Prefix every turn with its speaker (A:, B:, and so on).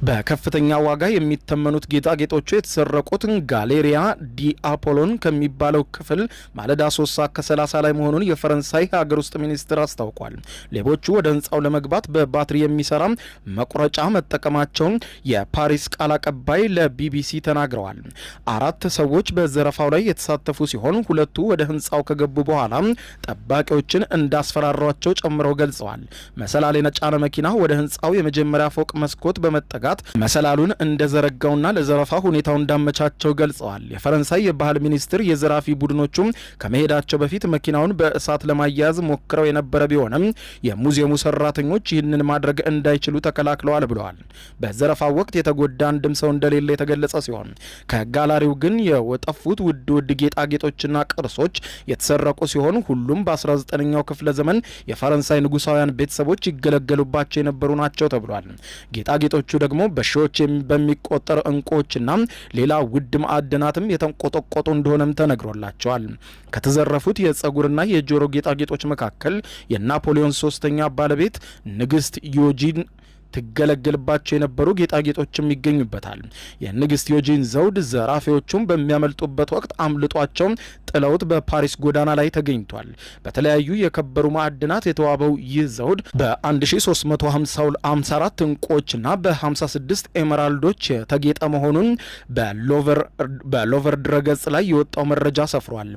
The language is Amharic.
A: በከፍተኛ ዋጋ የሚተመኑት ጌጣጌጦቹ የተሰረቁት ጋሌሪያ ዲ አፖሎን ከሚባለው ክፍል ማለዳ 3 ሰዓት ከ30 ላይ መሆኑን የፈረንሳይ ሀገር ውስጥ ሚኒስትር አስታውቋል። ሌቦቹ ወደ ህንፃው ለመግባት በባትሪ የሚሰራ መቁረጫ መጠቀማቸውን የፓሪስ ቃል አቀባይ ለቢቢሲ ተናግረዋል። 4 ሰዎች በዘረፋው ላይ የተሳተፉ ሲሆን 2 ወደ ህንፃው ከገቡ በኋላ ጠባቂዎችን እንዳስፈራሯቸው ጨምረው ገልጸዋል። መሰላል የጫነ መኪና ወደ ህንፃው የመጀመሪያ ፎቅ መስኮት በመጠጋት መሰላሉን እንደዘረጋውና ለዘረፋ ሁኔታው እንዳመቻቸው ገልጸዋል። የፈረንሳይ የባህል ሚኒስትር የዘራፊ ቡድኖቹም ከመሄዳቸው በፊት መኪናውን በእሳት ለማያያዝ ሞክረው የነበረ ቢሆንም የሙዚየሙ ሰራተኞች ይህንን ማድረግ እንዳይችሉ ተከላክለዋል ብለዋል። በዘረፋው ወቅት የተጎዳ አንድም ሰው እንደሌለ የተገለጸ ሲሆን ከጋላሪው ግን የጠፉት ውድ ጌጣጌጦችና ቅርሶች የተሰረቁ ሲሆን ሁሉም በ19ኛው ክፍለ ዘመን የፈረንሳይ ንጉሳውያን ቤተሰቦች ይገለገሉባቸው የነበሩ ናቸው ተብሏል። ጌጣጌጦቹ ደግሞ በሺዎች በሚቆጠር እንቁዎችና ሌላ ውድ ማዕድናትም የተንቆጠቆጡ እንደሆነም ተነግሮላቸዋል። ከተዘረፉት የጸጉርና የጆሮ ጌጣጌጦች መካከል የናፖሊዮን 3ኛ ባለቤት ንግስት ዮጂን ትገለገልባቸው የነበሩ ጌጣጌጦችም ይገኙበታል። የንግስት ዮጂን ዘውድ ዘራፊዎቹም በሚያመልጡበት ወቅት አምልጧቸው ጥለውት በፓሪስ ጎዳና ላይ ተገኝቷል። በተለያዩ የከበሩ ማዕድናት የተዋበው ይህ ዘውድ በ1354 እንቁዎችና በ56 ኤመራልዶች የተጌጠ መሆኑን በሎቨር ድረገጽ ላይ የወጣው መረጃ ሰፍሯል።